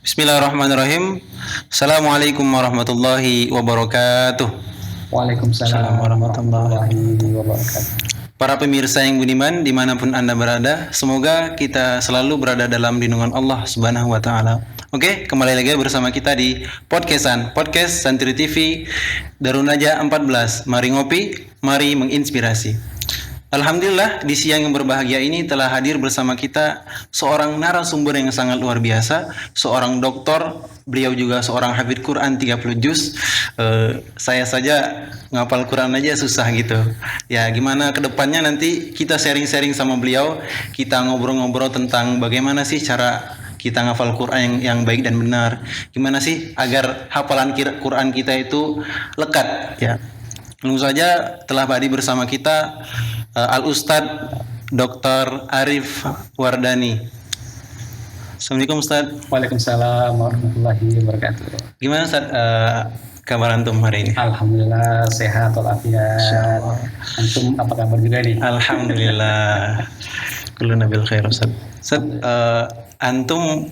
Bismillahirrahmanirrahim. Assalamualaikum warahmatullahi wabarakatuh. Waalaikumsalam warahmatullahi wabarakatuh. Para pemirsa yang budiman dimanapun Anda berada, semoga kita selalu berada dalam lindungan Allah Subhanahu wa Ta'ala. Oke, kembali lagi bersama kita di Podcast Santri TV Darun Najah 14. Mari ngopi, mari menginspirasi. Alhamdulillah, di siang yang berbahagia ini telah hadir bersama kita seorang narasumber yang sangat luar biasa, seorang doktor, beliau juga seorang hafidz Quran 30 juz. Saya saja ngapal Quran aja susah gitu. Ya, gimana kedepannya nanti kita sharing-sharing sama beliau, kita ngobrol-ngobrol tentang bagaimana sih cara kita ngafal Quran yang baik dan benar. Gimana sih agar hafalan Quran kita itu lekat, ya. Langsung saja telah hadir bersama kita Al-Ustadz Dr. Arif Wardani. Assalamualaikum Ustadz. Waalaikumsalam warahmatullahi wabarakatuh. Gimana Ustadz kabar antum hari ini? Alhamdulillah sehat walafiat. Antum apa kabar juga nih? Alhamdulillah. Kullu nabil khair Ustadz. Ustadz, antum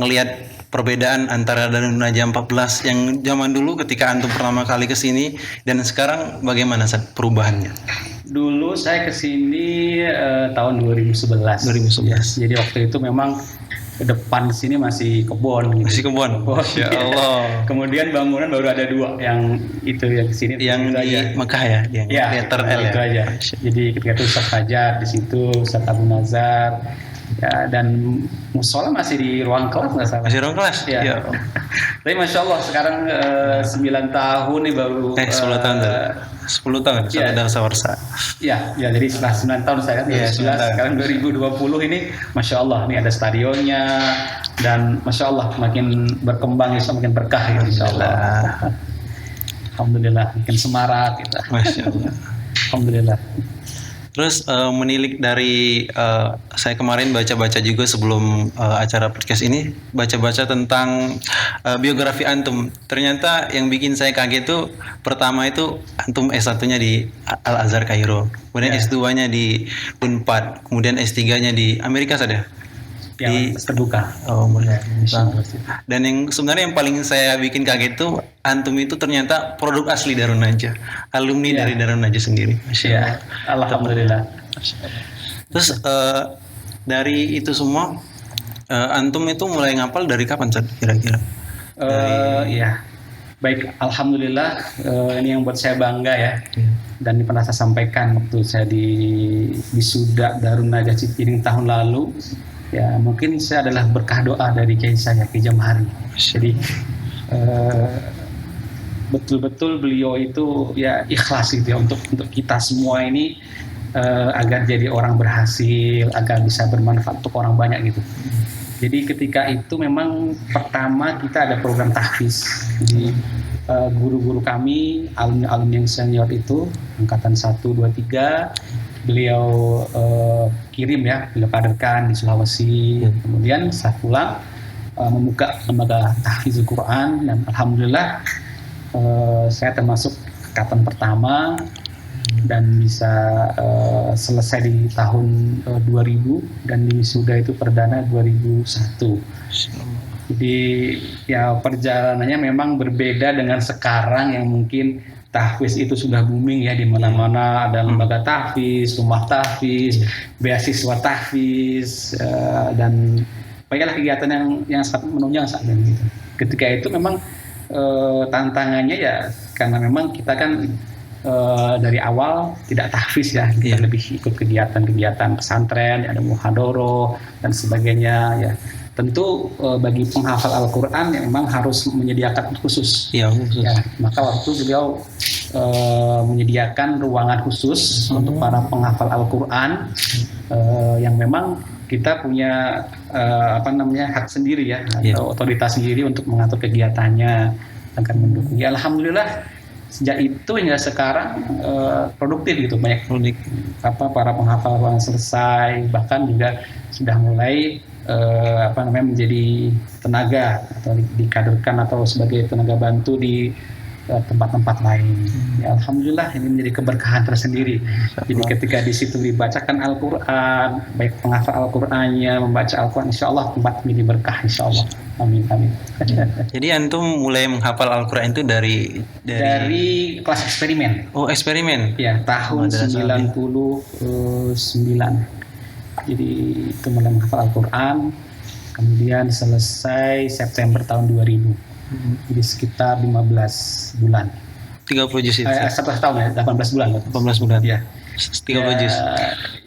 ngelihat perbedaan antara Darun Najah 14 yang zaman dulu ketika antum pertama kali ke sini dan sekarang bagaimana Ustadz perubahannya? Dulu saya ke sini tahun 2011. Ya, jadi waktu itu memang ke depan sini masih kebun. Gitu. Masih kebun. Masya Allah. Kemudian bangunan baru ada 2, yang itu yang kesini. Yang di aja. Mekah ya, yang letter L ya. Aja. Jadi ketika itu Ustaz Fajar di situ, Ustaz Abu Nazar, ya, dan musola masih di ruang kelas nggak salah. Masih ruang kelas. Ya. Ya. Tapi masya Allah sekarang 9 tahun nih baru. 10 tahun. 10 tahun ya. Sudah sawarsa. Ya, jadi setelah 9 tahun saya kan 2011, sekarang 2020 ini masya Allah nih ada stadionnya dan masya Allah makin berkembang ya, makin berkah ya insya Allah. Alhamdulillah makin semarak kita. Masya Allah. Alhamdulillah. Terus menilik dari saya kemarin baca-baca juga sebelum acara podcast ini, baca-baca tentang biografi antum. Ternyata yang bikin saya kaget itu pertama itu antum S1-nya di Al-Azhar Kairo, kemudian S2-nya di Unpad, kemudian S3-nya di Amerika saja. Yang terbuka. Oh, ya, dan yang sebenarnya yang paling saya bikin kaget itu antum itu ternyata produk asli Darun Najah, alumni dari Darun Najah sendiri. Ya, alhamdulillah. Terus dari itu semua antum itu mulai ngapal dari kapan kira-kira? Ya, baik, alhamdulillah ini yang buat saya bangga ya. Dan ini pernah saya sampaikan waktu saya di wisuda Darun Najah Cipiring tahun lalu. Ya, mungkin saya adalah berkah doa dari kiai saya Ki Jamhari. Jadi betul-betul beliau itu ya ikhlas gitu ya untuk kita semua ini agar jadi orang berhasil, agar bisa bermanfaat untuk orang banyak gitu. Jadi ketika itu memang pertama kita ada program tahfiz. Jadi guru-guru kami, alumni yang senior itu angkatan 1, 2, 3 beliau kirim ya, beliau kaderkan di Sulawesi. Kemudian setelah pulang membuka lembaga tahfiz Quran dan alhamdulillah saya termasuk angkatan pertama dan bisa selesai di tahun 2000 dan di wisuda itu perdana 2001. Jadi ya perjalanannya memang berbeda dengan sekarang yang mungkin tahfiz itu sudah booming ya, di mana-mana ada lembaga tahfiz, rumah tahfiz, beasiswa tahfiz, dan banyaklah kegiatan yang sangat menunjang saat ini gitu. Ketika itu memang tantangannya ya karena memang kita kan dari awal tidak tahfiz ya, kita lebih ikut kegiatan-kegiatan pesantren, ada muhadoroh dan sebagainya ya. Tentu bagi penghafal Al-Quran yang memang harus menyediakan khusus. Ya, maka waktu beliau menyediakan ruangan khusus untuk para penghafal Al-Quran yang memang kita punya hak sendiri ya, atau otoritas sendiri untuk mengatur kegiatannya akan mendukung. Ya, alhamdulillah sejak itu hingga sekarang produktif gitu, banyak para penghafal yang selesai, bahkan juga sudah mulai menjadi tenaga atau dikaderkan atau sebagai tenaga bantu di tempat-tempat lain. Ya, alhamdulillah ini menjadi keberkahan tersendiri. Jadi ketika di situ dibacakan Al-Quran, baik penghafal Al-Qurannya, membaca Al-Quran, insya Allah tempat ini berkah, insya Allah. Amin, amin. Jadi antum mulai menghafal Al-Quran itu dari kelas eksperimen. Oh, eksperimen. Ya, tahun 99. Jadi itu mulai menghafal Al-Quran, kemudian selesai September tahun 2000. Jadi sekitar 15 bulan. 30 juz itu. 11 tahun ya, 18 bulan. 18 bulan. Ya. 30 juz.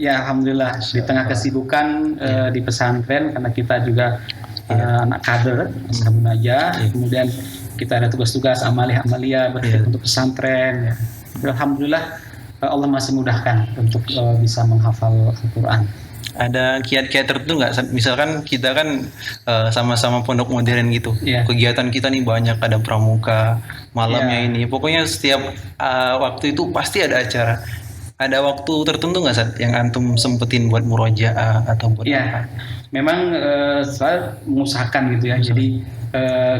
Ya, alhamdulillah di tengah kesibukan di pesantren, karena kita juga anak kader Ashabun Najah, kemudian kita ada tugas-tugas amalia untuk pesantren. Ya. Alhamdulillah Allah masih mudahkan untuk bisa menghafal Al-Quran. Ada kiat-kiat tertentu nggak? Misalkan kita kan sama-sama pondok modern gitu. Kegiatan kita nih banyak, ada pramuka, malamnya ini. Pokoknya setiap waktu itu pasti ada acara. Ada waktu tertentu nggak, Sat, yang antum sempetin buat murojaah atau buat apa? Memang selalu mengusahakan gitu ya. Jadi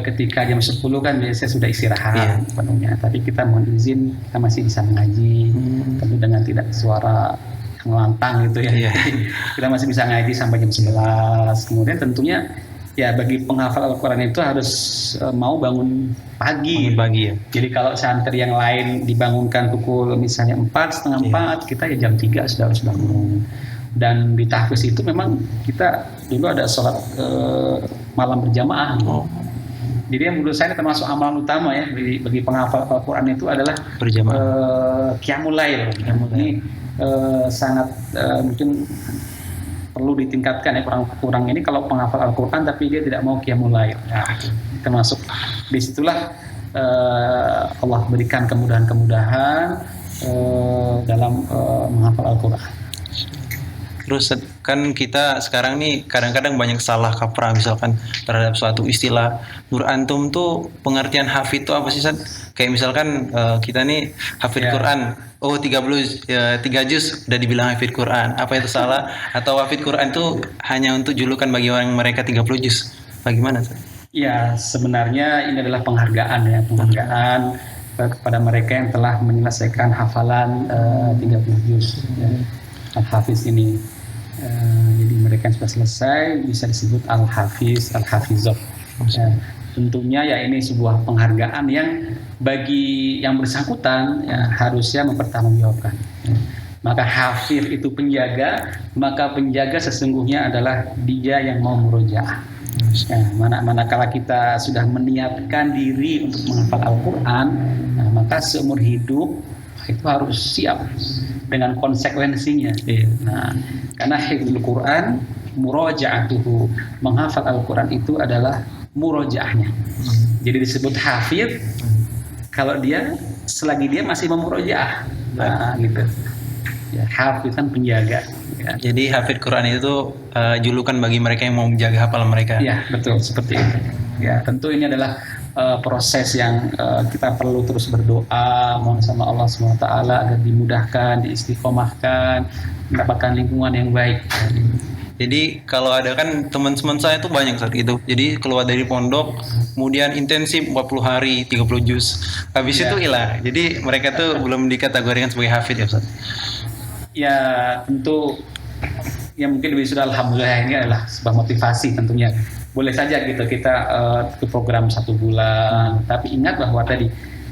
ketika jam 10 kan biasanya sudah istirahat penuhnya. Tapi kita mohon izin, kita masih bisa mengaji, tentu dengan tidak suara ngelantang gitu ya. Kita masih bisa ngaji sampai jam 11. Kemudian tentunya ya bagi penghafal Al-Quran itu harus mau bangun pagi. Ya. Jadi kalau santri yang lain dibangunkan pukul misalnya 4, setengah 4, kita ya jam 3 sudah harus bangun. Dan di tahfiz itu memang kita dulu ada sholat malam berjamaah. Jadi yang menurut saya termasuk amalan utama ya bagi penghafal Al-Quran itu adalah berjamaah. Qiyamul Lail. Ini sangat mungkin perlu ditingkatkan ya, kurang ini kalau penghafal Al-Quran tapi dia tidak mau Qiyamul Lail. Termasuk disitulah Allah berikan kemudahan-kemudahan dalam menghafal Al-Quran. Terus kan kita sekarang nih kadang-kadang banyak salah kaprah misalkan terhadap suatu istilah. Menurut antum tuh pengertian hafid itu apa sih, Sat? Kayak misalkan kita nih hafid Quran, 3 juz udah dibilang hafid Quran. Apa itu salah? Atau hafid Quran itu hanya untuk julukan bagi orang mereka 30 juz? Bagaimana, Sat? Ya, sebenarnya ini adalah penghargaan kepada mereka yang telah menyelesaikan hafalan 30 juz. Al-Hafiz ini. Jadi mereka yang sudah selesai bisa disebut Al-Hafiz, Al-Hafizah. Tentunya ya ini sebuah penghargaan yang bagi yang bersangkutan harusnya mempertanggungjawabkan. Maka hafiz itu penjaga, maka penjaga sesungguhnya adalah dia yang mau murojaah. Manakala kita sudah meniatkan diri untuk menghafal Al-Quran, maka seumur hidup itu harus siap dengan konsekuensinya. Karena hifdzul Quran, murojaatuhu, menghafal Al-Quran itu adalah murojaahnya. Jadi disebut hafidz kalau dia selagi dia masih memurojaah. Gitu. Ya, hafidz kan penjaga. Ya. Jadi hafidz Quran itu julukan bagi mereka yang mau menjaga hafalan mereka. Ya, betul, seperti itu. Ya, tentu ini adalah proses yang kita perlu terus berdoa, mohon sama Allah SWT agar dimudahkan, diistiqomahkan, mendapatkan lingkungan yang baik. Jadi kalau ada kan teman-teman saya itu banyak saat itu. Jadi keluar dari pondok, kemudian intensif 40 hari, 30 juz. Habis itu hilang. Jadi mereka tuh belum dikategorikan sebagai hafidz ya, Ustaz. Ya, tentu ya mungkin lebih sudah, alhamdulillah, ini adalah sebuah motivasi tentunya. Boleh saja gitu kita ke program 1 bulan, tapi ingat bahwa tadi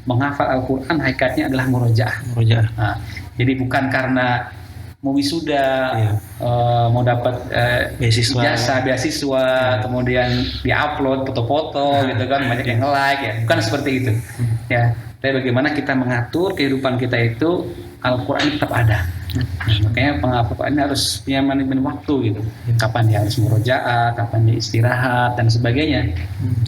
menghafal Al-Quran hakikatnya adalah murojaah. Nah, jadi bukan karena mau wisuda, mau dapat beasiswa, kemudian diupload foto-foto gitu kan, banyak yang nge-like ya, bukan seperti itu. Ya, tapi bagaimana kita mengatur kehidupan kita itu Al-Quran tetap ada. Makanya penghafal ini harus punya manajemen waktu gitu. Kapan dia harus murojaah, kapan dia istirahat dan sebagainya.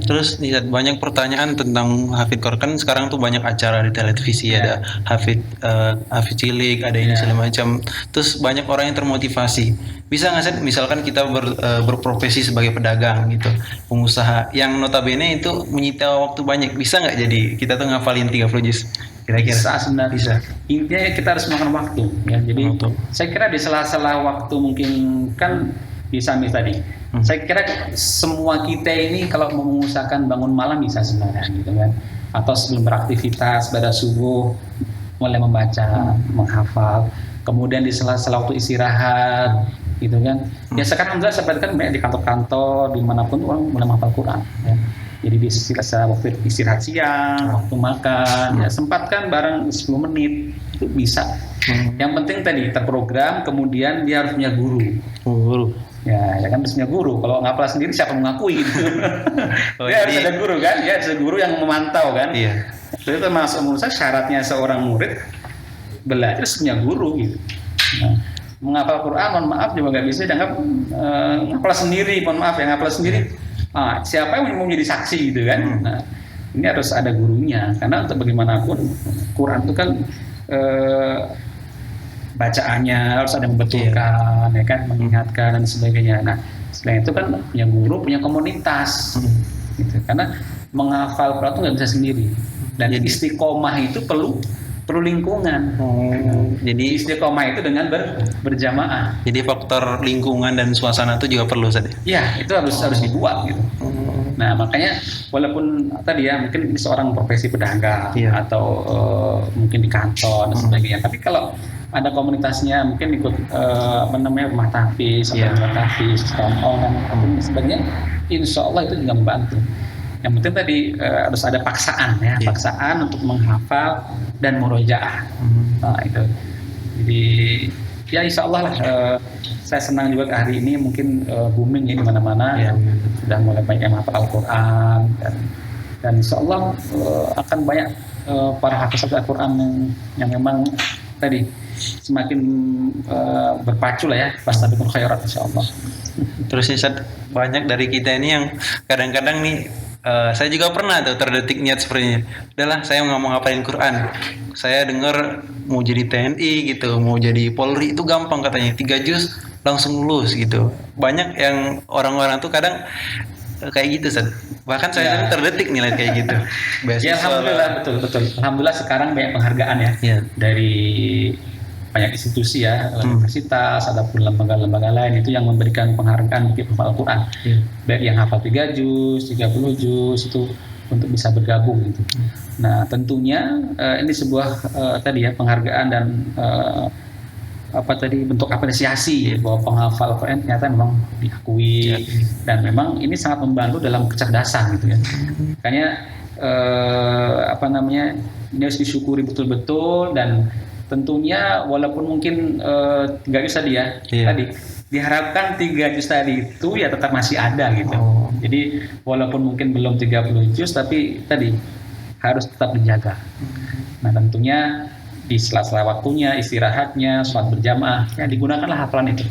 Terus nih, banyak pertanyaan tentang hafidz Quran. Kan sekarang tuh banyak acara di televisi, ada hafidz cilik, ada ini segala macam. Terus banyak orang yang termotivasi. Bisa nggak sih misalkan kita berprofesi sebagai pedagang gitu, pengusaha yang notabene itu menyita waktu banyak, bisa nggak jadi kita tuh ngafalin 30 juz? Kira-kira sebenarnya bisa. Intinya kita harus makan waktu ya. Jadi saya kira di sela-sela waktu mungkin kan bisa tadi Saya kira semua kita ini kalau mau mengusahakan bangun malam bisa sebenarnya gitu kan, atau sebelum beraktivitas pada subuh mulai membaca, menghafal, kemudian di sela-sela waktu istirahat gitu kan. Ya sekarang alhamdulillah seperti kan banyak di kantor-kantor dimanapun orang mulai menghafal Quran ya. Jadi di sela-sela waktu istirahat siang, waktu makan, ya sempatkan bareng 10 menit itu bisa. Yang penting tadi terprogram, kemudian dia harus punya guru. Ya kan harus punya guru. Kalau ngapal sendiri siapa mengakui gitu. Dia harus ada guru kan, ya ada guru yang memantau kan. Iya. Itu termasuk menurut saya syaratnya seorang murid belajar harus punya guru gitu. Nah, menghafal Quran, mohon maaf juga nggak bisa dianggap ngapal sendiri, mohon maaf ya ngapal sendiri. Siapa yang mau menjadi saksi gitu kan? Nah, ini harus ada gurunya karena untuk bagaimanapun Quran itu kan bacaannya harus ada yang membetulkan, ya kan, mengingatkan dan sebagainya. Nah, selain itu kan punya guru, punya komunitas, gitu. Karena menghafal Quran itu nggak bisa sendiri. Dan istiqomah itu perlu lingkungan. Jadi istiqomah itu dengan berjamaah. Jadi faktor lingkungan dan suasana itu juga perlu saja. Ya, itu harus dibuat gitu. Nah, makanya walaupun tadi ya mungkin seorang profesi pedagang atau mungkin di kantor dan sebagainya, tapi kalau ada komunitasnya mungkin ikut rumah tahfiz atau rumah tahfiz, dan sebagainya, insya Allah itu juga membantu. Yang penting tadi harus ada paksaan ya, paksaan untuk menghafal dan murojaah. Nah, itu. Jadi ya insya Allah lah. Saya senang juga hari ini mungkin booming ya di mana-mana, sudah mulai banyak yang menghafal Al-Quran dan insya Allah akan banyak para hafiz Al-Quran yang memang tadi semakin berpacu lah ya, fastabiqul khairat insya Allah. Terus banyak dari kita ini yang kadang-kadang nih, saya juga pernah tuh terdetik niat sepertinya. Udahlah, saya nggak mau ngapalin Quran. Saya dengar mau jadi TNI gitu, mau jadi Polri itu gampang katanya, 3 juz langsung lulus gitu. Banyak yang orang-orang tuh kadang kayak gitu, Ustaz. Bahkan saya terdetik nilai kayak gitu. Ya alhamdulillah, betul. Alhamdulillah sekarang banyak penghargaan ya. Dari banyak institusi ya, universitas, ataupun lembaga-lembaga lain itu yang memberikan penghargaan bagi penghafal Al-Quran. Baik yang hafal 3 juz, 30 juz itu untuk bisa bergabung gitu. Nah, tentunya ini sebuah tadi ya penghargaan dan bentuk apresiasi bahwa penghafal Quran ternyata memang diakui dan memang ini sangat membantu dalam kecerdasan gitu ya. Makanya ini harus disyukuri betul-betul dan tentunya walaupun mungkin 3 juz tadi ya, tadi diharapkan 3 juz tadi itu ya tetap masih ada gitu. Jadi walaupun mungkin belum 30 juz tapi tadi harus tetap dijaga. Nah, tentunya di sela-sela waktunya, istirahatnya, sholat berjamaah, ya digunakanlah hafalan itu.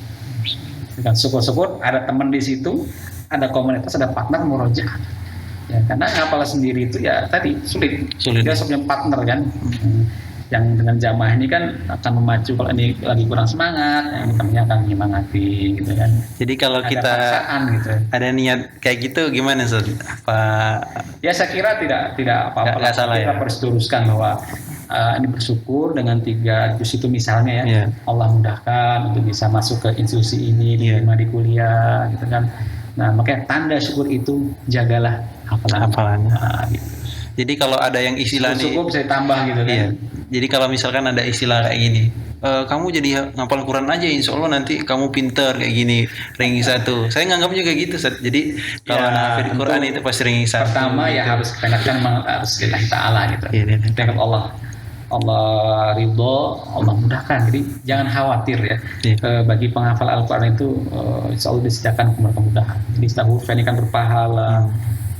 Dan syukur-syukur ada teman di situ, ada komunitas, ada partner murojaah. Ya, karena ngapal sendiri itu ya tadi sulit. Dia harus punya partner kan. Yang dengan jamaah ini kan akan memacu kalau ini lagi kurang semangat, yang temannya akan menyemangati gitu kan. Jadi kalau ada kita paksaan, gitu. Ada niat kayak gitu gimana, Ustaz? Ya saya kira tidak apa-apa. Nggak salah, kita harus teruskan bahwa ini bersyukur dengan 3 juz itu misalnya ya, Allah mudahkan untuk bisa masuk ke institusi ini, diterima di kuliah gitu kan. Nah, makanya tanda syukur itu jagalah hafalannya. Nah, gitu. Jadi kalau ada yang istilah syukur bisa ditambah gitu kan. Jadi kalau misalkan ada istilah kayak gini, kamu jadi ngapal Quran aja, insya Allah nanti kamu pinter kayak gini, ranking 1. Saya nganggapnya kayak gitu, Ustaz. Jadi kalau hafid Quran itu pasti ranking 1. Pertama gitu. Ya harus kenakan harus lillahi ta'ala gitu. Dengan Allah ridho, Allah mudahkan. Jadi jangan khawatir ya. Bagi penghafal Al-Quran itu insya Allah disediakan kemudahan. Jadi setiap ini kan berpahala,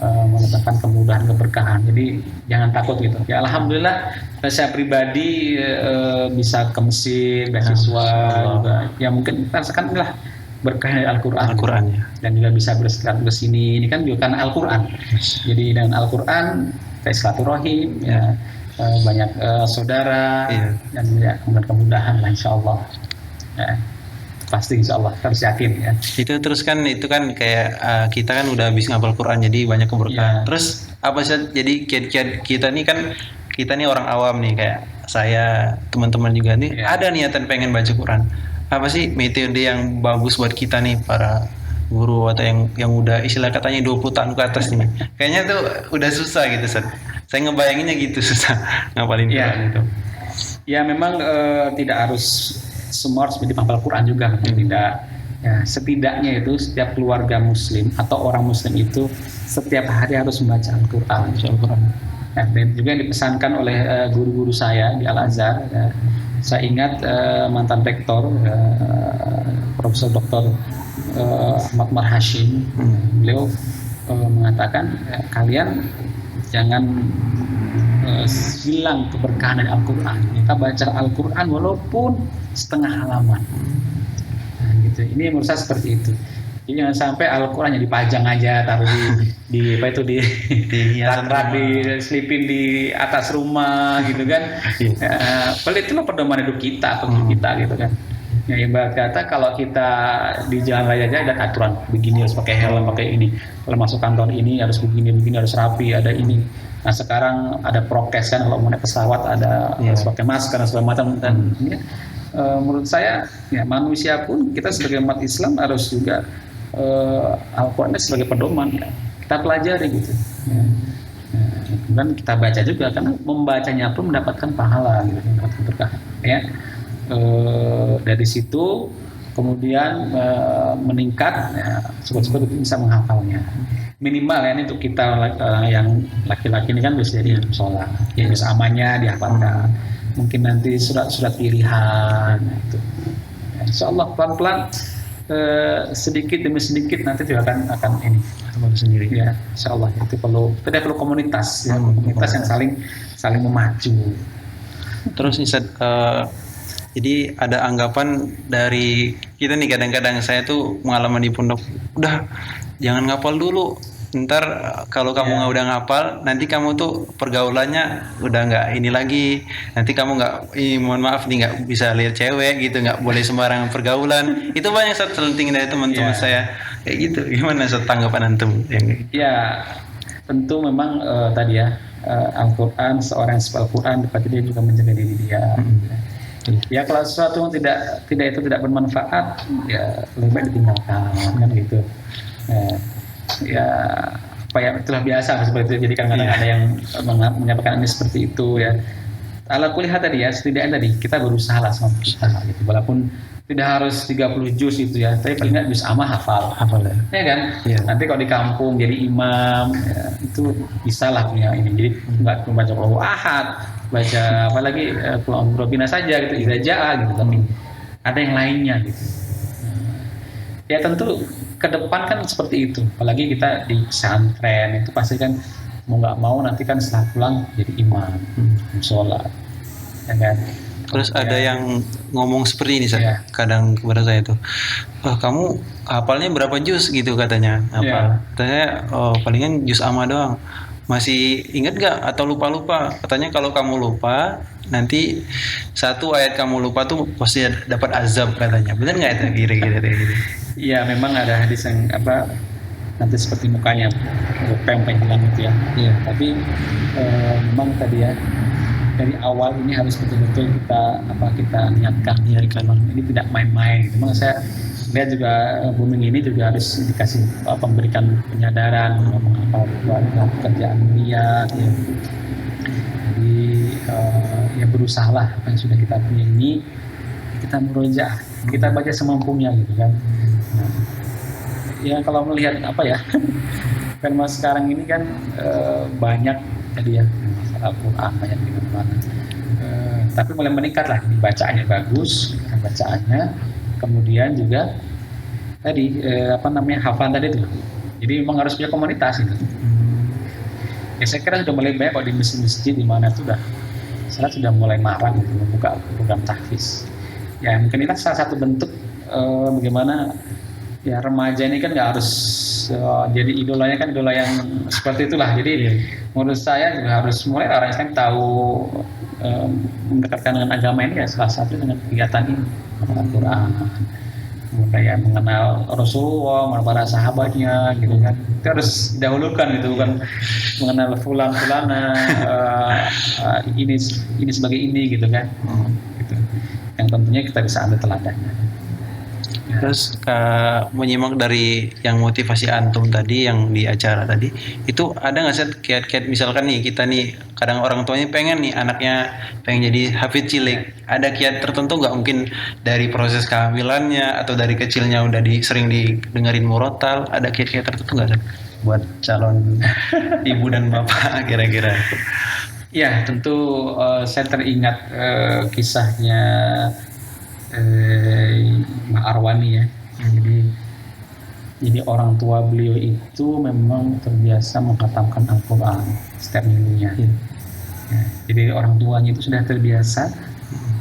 mendatangkan kemudahan, keberkahan. Jadi jangan takut gitu. Ya alhamdulillah saya pribadi bisa ke Mesir, beasiswa juga. Ya mungkin rasakan lah berkah dari Al-Quran ya. Dan juga bisa bersilaturahmi ke sini. Ini kan juga karena Al-Quran. Jadi dengan Al-Quran kita silaturahim ya. Banyak saudara dan ya kemudahan lah insya Allah ya, pasti insya Allah harus yakin ya. Itu terus kan itu kan kayak kita kan udah habis ngapal Quran jadi banyak keberkahan. Terus apa sih jadi kita nih kan kita nih orang awam nih kayak saya, teman-teman juga nih ada niatan pengen baca Quran. Apa sih metode yang bagus buat kita nih para guru atau yang udah istilah katanya 20 tahun ke atas nih. Kayaknya tuh udah susah gitu, Ustaz. Saya ngebayanginnya gitu susah ngapalin Iya. Quran itu. Ya memang tidak harus semua harus menjadi penghafal Quran juga, tidak. Ya, setidaknya itu setiap keluarga Muslim atau orang Muslim itu setiap hari harus membaca Al-Quran. Ya, dan juga yang dipesankan oleh guru-guru saya di Al-Azhar. Ya. Saya ingat mantan rektor Profesor Dr. Ahmad Marhashim, beliau mengatakan kalian jangan hilang keberkahan dari Al-Quran. Kita baca Al-Quran walaupun setengah halaman. Nah, gitu. Ini menurut saya seperti itu. Jadi jangan sampai Al-Quran yang dipajang aja, taruh di apa itu di rak-rak, diselipin di atas rumah gitu kan. Pelit itu pedoman hidup kita, pemilik kita gitu kan. Ya ibarat kata kalau kita di jalan raya aja ada aturan begini harus pakai helm, pakai ini. Kalau masuk kantor ini harus begini harus rapi, ada ini. Nah sekarang ada prokes kan, kalau mau naik pesawat ada harus pakai masker dan segala macam. Dan ini menurut saya ya manusia pun kita sebagai umat Islam harus juga Al-Quran sebagai pedoman ya. Kita pelajari gitu. Ya. Kemudian kita baca juga karena membacanya pun mendapatkan pahala gitu, mendapatkan berkah. Ya. Dari situ kemudian meningkat ya, syukur-syukur bisa menghafalnya minimal ya ini untuk kita yang laki-laki ini kan bisa jadi sholat ya bisa amannya dihafalkan mungkin nanti surat-surat pilihan itu ya, insyaallah pelan-pelan sedikit demi sedikit nanti juga akan ini sendiri ya insyaallah itu perlu komunitas ya komunitas yang saling memacu. Terus Ustaz, jadi ada anggapan dari kita nih kadang-kadang saya tuh pengalaman di pondok, udah jangan ngapal dulu, ntar kalau kamu nggak udah ngapal, nanti kamu tuh pergaulannya udah nggak ini lagi, nanti kamu nggak, mohon maaf nih nggak bisa lihat cewek gitu, nggak boleh sembarangan pergaulan. Itu banyak saya selenting dari teman-teman saya kayak gitu. Gimana Ustaz tanggapan antum? Ya tentu memang tadi ya Al-Quran, seorang yang suka Al-Quran berarti dia juga menjaga diri dia. Ya kalau sesuatu yang tidak bermanfaat ya lebih baik ditinggalkan kan gitu. Ya apa ya itulah biasa seperti itu. Jadi kadang-kadang ada yang menyampaikan ini seperti itu ya. Ala kulihat tadi ya setidaknya tadi kita berusaha lah sama kita gitu. Walaupun tidak harus 30 juz itu ya, tapi paling nggak juz amma hafal ya kan. Nanti kalau di kampung jadi imam ya, itu bisa lah punya ini. Jadi nggak cuma baca Qul Ahad, baca apalagi Qul Rabbina saja gitu, Idza Jaa gitu, tapi ada yang lainnya gitu. Ya tentu ke depan kan seperti itu. Apalagi kita di pesantren itu pasti kan mau nggak mau nanti kan setelah pulang jadi imam, sholat, ya kan. Terus ada yang ngomong seperti ini kadang kepada saya tuh, kamu hafalnya berapa juz gitu katanya, katanya palingan juz amma doang, masih ingat gak atau lupa-lupa, katanya kalau kamu lupa nanti satu ayat kamu lupa tuh pasti dapat azab katanya, benar nggak itu kira-kira gitu? Iya memang ada hadis yang nanti seperti mukanya pempeng hilang gitu ya. Tapi memang tadi ya dari awal ini harus betul-betul kita niatkan ini tidak main-main. Memang saya lihat juga booming ini juga harus dikasih memberikan penyadaran mengapa pekerjaan dia ya. Jadi ya berusahalah apa yang sudah kita punya ini kita merojaah, kita baca semampunya gitu kan. Ya kalau melihat apa ya kan mas sekarang ini kan banyak tadi ya Al-Quran banyak di mana-mana. Tapi mulai meningkat lah, bacaannya bagus, bacaannya, kemudian juga tadi hafalan tadi itu. Jadi memang harus punya komunitas itu. Ya saya kira sudah mulai banyak kalau di masjid di mana itu sudah mulai marak gitu, membuka program tahfiz. Ya mungkin ini salah satu bentuk bagaimana ya remaja ini kan nggak harus jadi idolanya kan idola yang seperti itulah. Jadi menurut saya juga harus mulai orang Islam tahu mendekatkan dengan agama ini ya salah satu dengan kegiatan ini Al-Quran, kemudian mengenal Rasulullah, mengenal para sahabatnya gitu kan. Itu harus didahulukan gitu, bukan mengenal fulana ini sebagai ini gitu kan. Gitu. Yang tentunya kita bisa ambil teladannya. Terus menyimak dari yang motivasi antum tadi yang di acara tadi, itu ada nggak sih kiat-kiat, misalkan nih kita nih kadang orang tuanya pengen nih anaknya pengen jadi hafid cilik, ada kiat tertentu nggak, mungkin dari proses kehamilannya atau dari kecilnya udah sering didengerin murotal, ada kiat-kiat tertentu nggak Ustaz buat calon ibu dan bapak kira-kira? Ya, tentu saya teringat kisahnya Mbak Arwani ya. Jadi orang tua beliau itu memang terbiasa menghatamkan Al-Quran setiap minggunya. Ya, jadi orang tuanya itu sudah terbiasa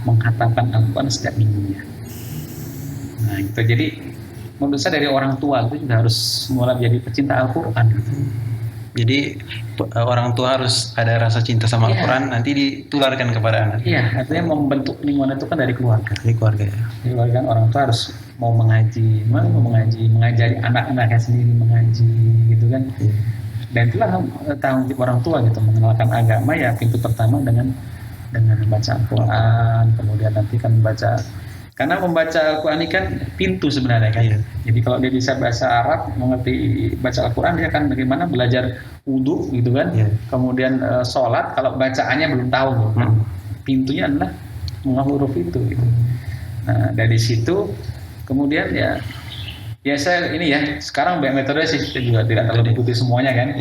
menghatamkan Al-Quran setiap minggunya. Nah, gitu. Jadi menurut saya dari orang tua itu juga harus mulai menjadi pecinta Al-Quran. Gitu. Jadi orang tua harus ada rasa cinta sama Al-Quran, nanti ditularkan kepada anak. Iya, artinya membentuk lingkungan itu kan dari keluarga. Dari keluarga ya. Jadi kan orang tua harus mau mengaji, mengajari anak-anaknya sendiri mengaji, gitu kan. Dan itulah tanggung jawab orang tua gitu, mengenalkan agama ya pintu pertama dengan membaca Al-Quran, kemudian nanti kan karena membaca Al-Quran ini kan pintu sebenarnya kan. Jadi kalau dia bisa bahasa Arab, mengerti baca Al-Quran, dia akan bagaimana belajar wudhu gitu kan. Kemudian sholat, kalau bacaannya belum tahu, pintunya adalah menghafal huruf itu. Gitu. Nah dari situ kemudian ya saya ini ya sekarang banyak metode sih, saya juga tidak terlalu mengikuti semuanya kan.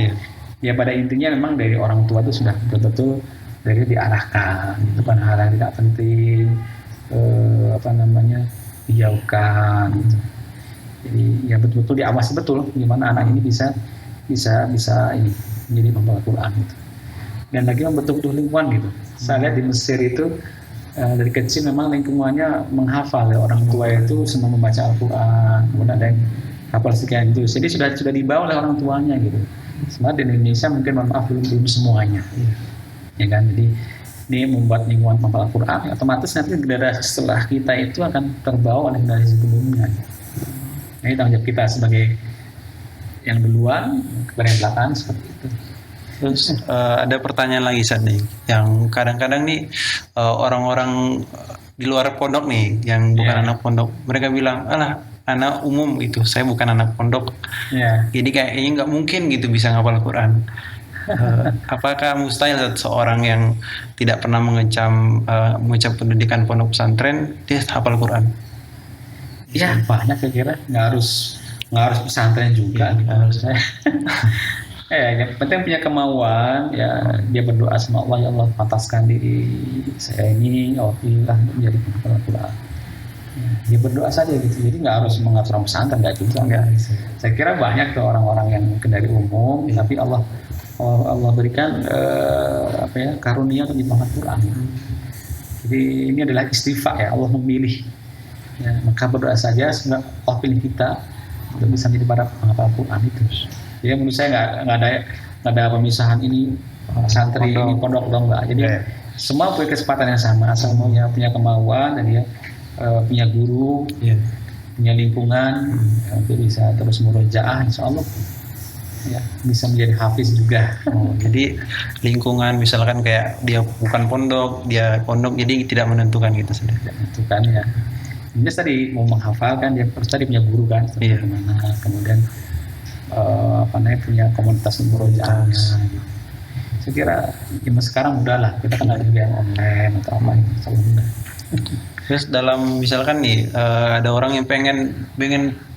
Ya pada intinya memang dari orang tua itu sudah betul-betul dari diarahkan, itu kan hal yang tidak penting. Dijauhkan gitu. Jadi ya betul-betul diawasi betul gimana anak ini bisa ini menjadi pembawa Al-Quran gitu. Dan lagi betul-betul lingkungan gitu. Saya lihat di Mesir itu dari kecil memang lingkungannya menghafal ya, orang tua itu senang membaca Al-Quran, kemudian ada yang hafal sekian itu. Jadi sudah dibawa oleh orang tuanya gitu. Sebenarnya di Indonesia mungkin maaf belum semuanya. Ya kan, jadi ini membuat lingkungan menghafal Al-Quran, otomatis nanti generasi setelah kita itu akan terbawa oleh generasi sebelumnya. Ini tanggung jawab kita sebagai yang duluan kepada yang belakangan seperti itu. Terus ada pertanyaan lagi saat nih, yang kadang-kadang nih orang-orang di luar pondok nih, yang bukan anak pondok, mereka bilang, alah anak umum itu, saya bukan anak pondok, jadi kayaknya nggak mungkin gitu bisa ngapal Al-Quran. Apakah mustahil seorang yang tidak pernah mengencam pendidikan pondok pesantren dia hafal Quran? Ya banyak saya kira, nggak harus pesantren juga gitu menurut saya. Yang penting punya kemauan ya, dia berdoa sama Allah, ya Allah pantaskan diri saya ini alhamdulillah menjadi penghafal Al-Quran. Dia berdoa saja gitu, jadi nggak harus mengatur pesantren, nggak juga. Saya kira banyak tuh orang-orang yang dari umum, tapi Allah berikan karunia untuk dipahami Al-Quran. Jadi ini adalah istifa ya, Allah memilih. Ya, maka berdoa saja semoga Allah pilih kita untuk bisa menjadi para penghafal Al-Quran itu. Jadi menurut saya nggak ada pemisahan ini santri ini pondok atau enggak. Jadi semua punya kesempatan yang sama, asal punya kemauan dan dia punya guru, punya lingkungan untuk bisa terus murojaah, insya Allah ya bisa menjadi hafiz juga. Jadi lingkungan misalkan kayak dia bukan pondok, dia pondok, jadi tidak menentukan gitu sudah. Menentukan ya. Ini tadi mau menghafalkan dia harus tadi punya guru kan, kemana, kemudian punya komunitas murojaahnya. Saya kira zaman sekarang udahlah, kita kan ada juga yang online atau apa itu selalu mudah. Terus dalam misalkan nih ada orang yang pengen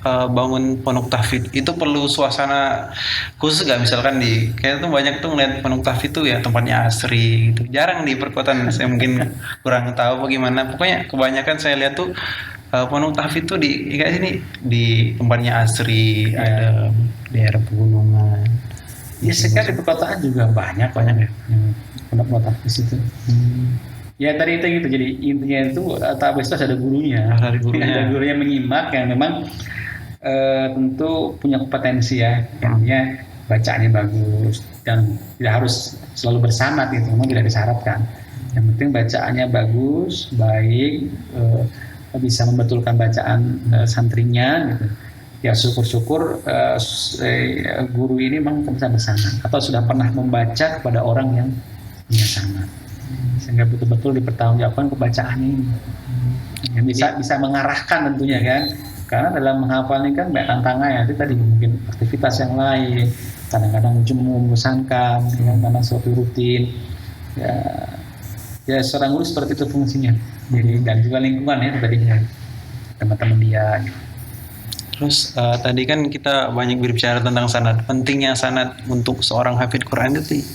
bangun pondok tahfidz, itu perlu suasana khusus gak? Misalkan kayak tuh banyak tuh ngeliat pondok tahfidz tuh ya tempatnya asri gitu, jarang di perkotaan. Saya mungkin kurang tahu bagaimana, pokoknya kebanyakan saya lihat tuh pondok tahfidz tuh kayak sini di tempatnya asri, ada daerah pegunungan. Ya sekarang di perkotaan juga banyak ya pondok tahfidz itu. Ya tadi itu gitu, jadi intinya itu tahfidz itu ada gurunya, ada gurunya menyimak yang memang tentu punya kompetensi ya, artinya bacaannya bagus dan tidak harus selalu bersanad gitu, memang tidak disyaratkan. Yang penting bacaannya bagus, baik, bisa membetulkan bacaan santrinya gitu. Ya syukur-syukur guru ini memang bisa bersanad atau sudah pernah membaca kepada orang yang punya sanad, sehingga betul-betul dipertanggungjawabkan kebacaannya ini. Yang bisa mengarahkan tentunya kan Karena dalam menghafal ini kan banyak tantangannya. Itu tadi mungkin aktivitas yang lain, kadang-kadang jemu membosankan, karena suatu rutin. Ya seorang guru seperti itu fungsinya. Jadi dan juga lingkungan ya tadi teman-teman dia. Terus tadi kan kita banyak berbicara tentang sanad, pentingnya sanad untuk seorang hafid Quran itu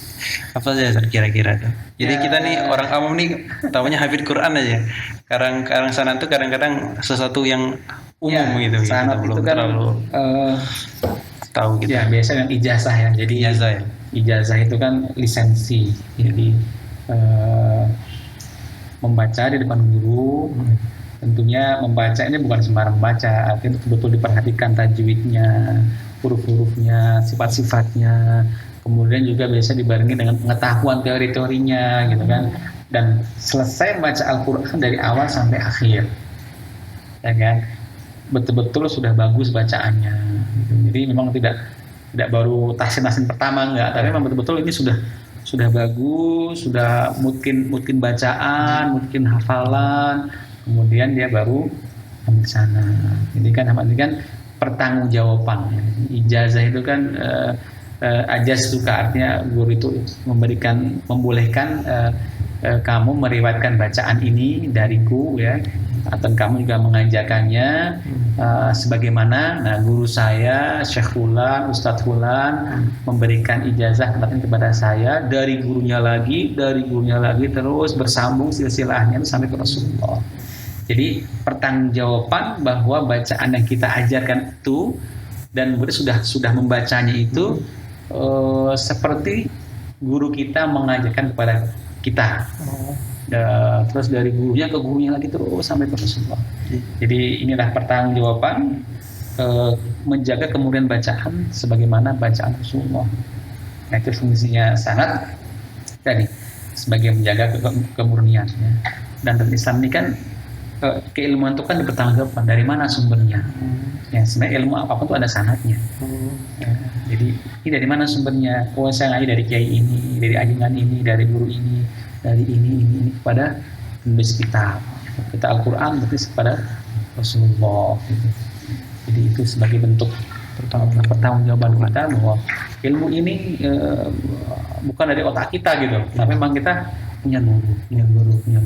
apa saja kira-kira tuh. Jadi kita nih orang awam nih tahunya hafid Quran aja. Kadang sanad itu kadang-kadang sesuatu yang umum gitu. Sanad kita belum itu kan terlalu tahu gitu. Ya biasa dengan ijazah ya. Jadi ijazah itu kan lisensi. Jadi membaca di depan guru. Tentunya membaca ini bukan sembarang baca, artinya betul-betul diperhatikan tajwidnya, huruf-hurufnya, sifat-sifatnya, kemudian juga biasa dibarengi dengan pengetahuan teori-teorinya gitu kan, dan selesai membaca Al-Quran dari awal sampai akhir, ya kan, betul-betul sudah bagus bacaannya, gitu. Jadi memang tidak baru tahsin pertama enggak, tapi memang betul-betul ini sudah bagus, sudah mungkin bacaan, mungkin hafalan. Kemudian dia baru ke sana. Jadi kan pertanggungjawaban. Ijazah itu kan ajaz juga artinya guru itu membolehkan kamu meriwayatkan bacaan ini dariku ya, atau kamu juga mengajarkannya sebagaimana guru saya Syekh Fulan, Ustadz Fulan memberikan ijazah kepada saya dari gurunya lagi terus bersambung silsilahnya sampai ke Rasulullah. Jadi pertanggungjawaban bahwa bacaan yang kita ajarkan itu dan murid sudah membacanya itu seperti guru kita mengajarkan kepada kita. Terus dari gurunya ke gurunya lagi terus sampai ke Rasulullah. Jadi inilah pertanggungjawaban menjaga kemudian bacaan sebagaimana bacaan Rasulullah. Nah itu fungsinya sanad tadi sebagai menjaga kemurniannya. Dan dalam Islam ini kan keilmuan itu kan dipertanggungjawabkan dari mana sumbernya. Ya sebenarnya ilmu apapun itu ada sanadnya. Ya, jadi ini dari mana sumbernya? Oh saya ngaji dari kiai ini, dari ajengan ini, dari guru ini, dari ini kepada penulis kitab. Kita Al-Quran berarti kepada Rasulullah. Gitu. Jadi itu sebagai bentuk pertanggungjawaban kita bahwa ilmu ini bukan dari otak kita gitu, tapi memang kita punya guru. Nah,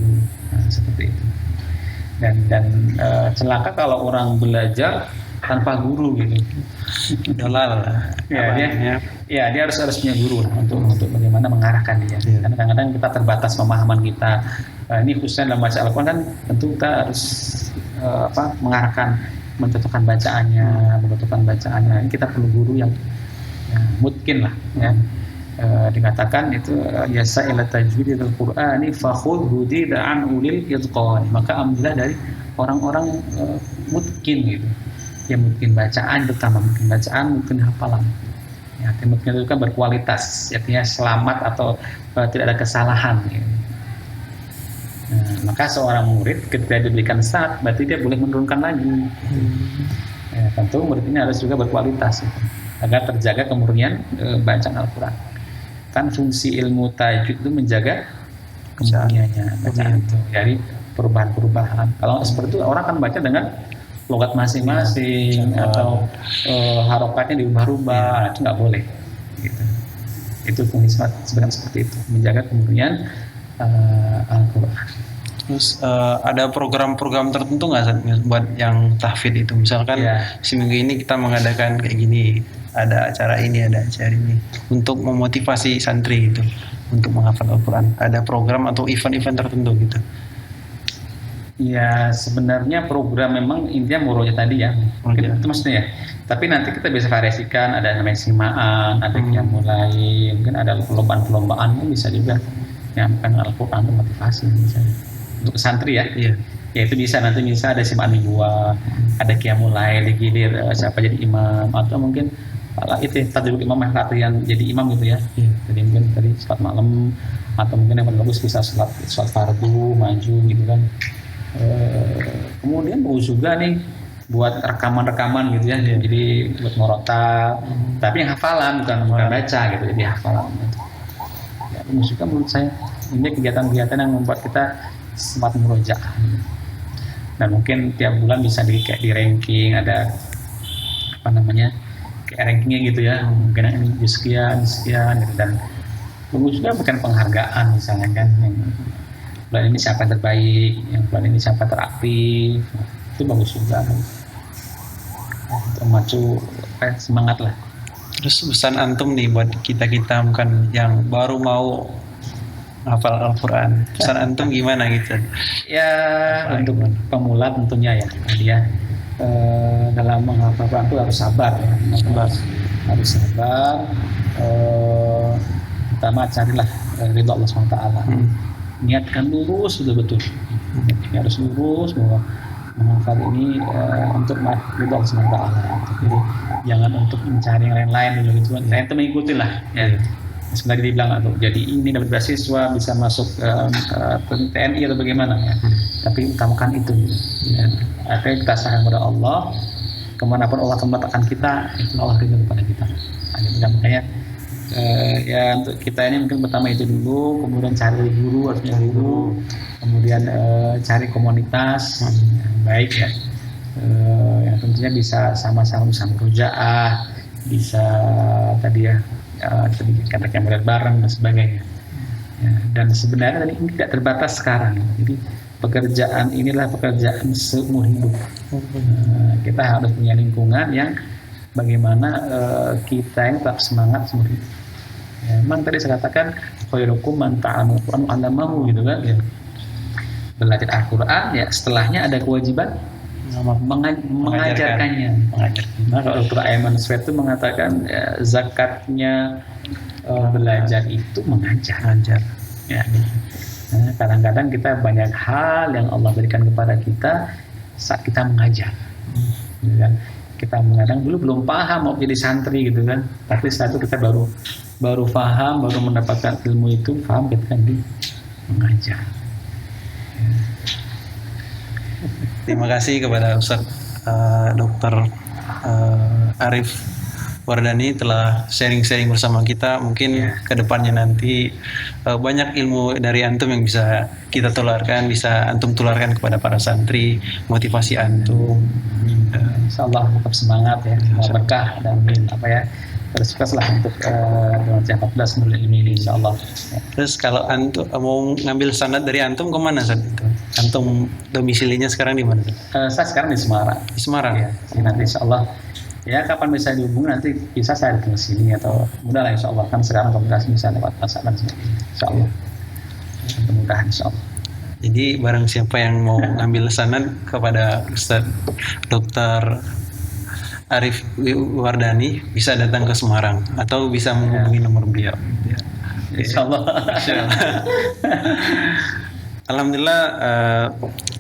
seperti itu. Dan celaka kalau orang belajar tanpa guru gitu. Dolal. Dia harus punya guru lah untuk bagaimana mengarahkan dia. Karena kadang-kadang kita terbatas pemahaman kita. Ini khususnya dalam baca Al-Quran kan tentu kita harus mengarahkan, menentukan bacaannya. Ini kita perlu guru yang mungkin lah ya. Dikatakan itu yasa ila tajwidil Qur'ani fakhudhu dida'an ulil idqan, maka ambillah dari orang-orang mungkin gitu ya, mungkin bacaan terutama mungkin hafalan ya, mungkin itu kan berkualitas artinya selamat atau tidak ada kesalahan gitu. Maka seorang murid ketika diberikan sanad berarti dia boleh menurunkan lagi ya, tentu murid ini harus juga berkualitas gitu, agar terjaga kemurnian bacaan Al-Quran. Kan fungsi ilmu tajwid itu menjaga kemurniannya bacaan itu dari perubahan-perubahan. Kalau seperti itu orang kan baca dengan logat masing-masing atau harokatnya diubah-ubah, itu nggak boleh. Gitu. Itu fungsi sebenarnya seperti itu, menjaga kemurnian Al-Quran. Terus ada program-program tertentu nggak buat yang tahfidz itu? Misalkan seminggu ini kita mengadakan kayak gini, ada acara ini untuk memotivasi santri itu untuk menghafal Al-Quran. Ada program atau event-event tertentu gitu? Ya sebenarnya program memang intinya murojaah tadi ya, itu maksudnya ya. Tapi nanti kita bisa variasikan, ada namanya simaan, ada yang mulai, mungkin ada perlombaan bisa juga menyampaikan Al-Quran untuk motivasi misalnya. Untuk santri ya. Ya itu bisa nanti ada simaan mingguan, ada qiyamul lail, digilir siapa jadi imam, atau mungkin itu tadribul imam latihan jadi imam gitu ya. Jadi mungkin tadi salat malam, atau mungkin yang paling bagus bisa salat fardu maju gitu kan. Kemudian bagus juga nih buat rekaman gitu ya. Jadi buat ngorota, tapi yang hafalan bukan baca gitu, jadi hafalan gitu. Ya bagus juga menurut saya. Ini kegiatan-kegiatan yang membuat kita semangat murojaah. dan mungkin tiap bulan bisa kayak di ranking, ada apa namanya kayak rankingnya gitu ya, mungkin ini sekian gitu. Dan bagus juga bukan penghargaan misalnya kan, yang bulan ini siapa yang terbaik, yang bulan ini siapa teraktif, itu bagus juga untuk memacu semangat lah. Terus pesan antum nih buat kita mungkin yang baru mau hafal Al-Quran, pesan antum gimana gitu? Ya untuk pemula tentunya ya dia dalam menghafal Al-Quran itu harus sabar ya. Harus sabar. Pertama carilah ridho Allah SWT. Niatkan lurus betul-betul. Harus lurus bahwa menghafal ini untuk ridho Allah SWT. Jadi jangan untuk mencari yang lain-lain dulu gitu. Saya itu mengikuti lah ya. Sebenarnya dibilang atau jadi ini dapat beasiswa bisa masuk ke TNI atau bagaimana ya. Tapi utamakan itu ya. Akhirnya kita serahkan kepada Allah, kemanapun Allah akan meletakkan kita, itu Allah ridho kepada kita. Nah, makanya ya untuk kita ini mungkin pertama itu dulu, kemudian cari guru, harusnya guru, kemudian cari komunitas yang baik ya, yang tentunya bisa sama-sama berujaah, bisa tadi ya sedikit katakan belajar bareng dan sebagainya ya. Dan sebenarnya tadi ini tidak terbatas sekarang, jadi pekerjaan inilah pekerjaan seumur hidup. Kita harus punya lingkungan yang bagaimana kita ini tetap semangat seumur hidup ya. Memang tadi saya katakan khairukum man ta'allama al-Qur'an wa 'allamahu gitu kan ya. Belajar Al-Quran ya setelahnya ada kewajiban mengajarkannya. Nah, kalau Dr. Ayman Sweat itu mengatakan ya, zakatnya belajar itu mengajar. Ya. Nah, kadang-kadang kita banyak hal yang Allah berikan kepada kita saat kita mengajar. Ya, kita kadang dulu belum paham mau jadi santri gitu kan, tapi saat itu kita baru paham, baru mendapatkan ilmu itu, paham ketika mengajar. Ya. Terima kasih kepada Ustaz Dr. Arif Wardani telah sharing-sharing bersama kita. Mungkin kedepannya nanti banyak ilmu dari antum yang bisa kita tularkan, bisa antum tularkan kepada para santri, motivasi antum. Insyaallah tetap semangat ya, semoga berkah dan apa ya, sukseslah untuk dengan 14 nurul ilmi ini insyaallah. Terus kalau antum mau ngambil sanad dari antum kemana saat itu? Antum domisilinya sekarang di mana? Saya sekarang di Semarang. Di Semarang ya. Jadi nanti insyaallah ya kapan bisa dihubungi nanti bisa saya ke sini atau mudah lah insyaallah, kan sekarang komunikasi bisa lewat WhatsApp dan sebagainya insyaallah. Mudah-mudahan insyaallah. Jadi barang siapa yang mau ngambil sanad kepada Ustaz Dr. Arif Wardani bisa datang ke Semarang atau bisa menghubungi nomor beliau. Insyaallah. Alhamdulillah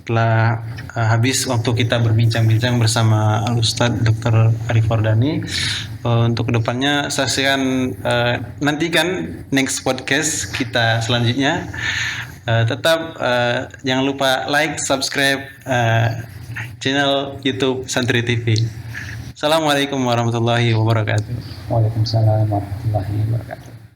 telah habis waktu kita berbincang-bincang bersama Al-Ustaz Dr. Arif Wardani. Untuk kedepannya saksikan nantikan next podcast kita selanjutnya. Tetap jangan lupa like, subscribe channel YouTube Santri TV. Assalamualaikum warahmatullahi wabarakatuh. Waalaikumsalam warahmatullahi wabarakatuh.